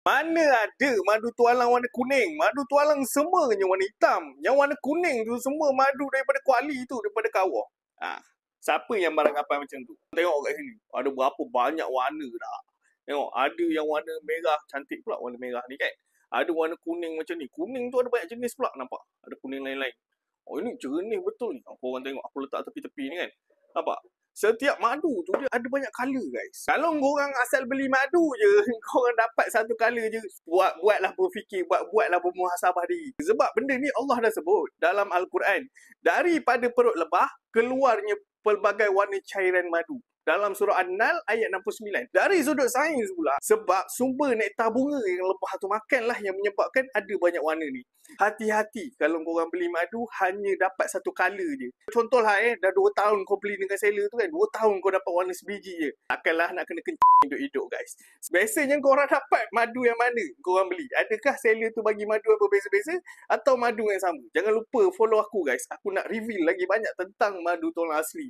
Mana ada madu tualang warna kuning? Madu tualang semuanya warna hitam. Yang warna kuning tu semua madu daripada kuali tu, daripada kawah. Siapa yang barang-barang macam tu? Tengok kat sini. Ada berapa banyak warna dah. Tengok, ada yang warna merah. Cantik pula warna merah ni kan. Ada warna kuning macam ni. Kuning tu ada banyak jenis pula, nampak? Ada kuning lain-lain. Oh, ini jernih betul ni. Korang tengok aku letak tepi-tepi ni kan. Nampak? Setiap madu tu dia ada banyak colour guys. Kalau korang asal beli madu je, korang dapat satu colour je, buatlah berfikir, buatlah bermuhasabah diri. Sebab benda ni Allah dah sebut dalam Al-Quran. Daripada perut lebah keluarnya pelbagai warna cairan madu. Dalam surah An-Nahl ayat 69. Dari sudut sains pula, sebab sumber nektar bunga yang lebah tu makanlah yang menyebabkan ada banyak warna ni. Hati-hati kalau korang beli madu hanya dapat satu colour je. Contohlah dah 2 tahun kau beli dengan seller tu kan, 2 tahun kau dapat warna sebiji je. Takkanlah nak kena kencing hidup-hidup guys. Biasanya korang dapat madu yang mana korang beli? Adakah seller tu bagi madu yang berbeza-beza atau madu yang sama? Jangan lupa follow aku guys. Aku nak reveal lagi banyak tentang madu tualang asli.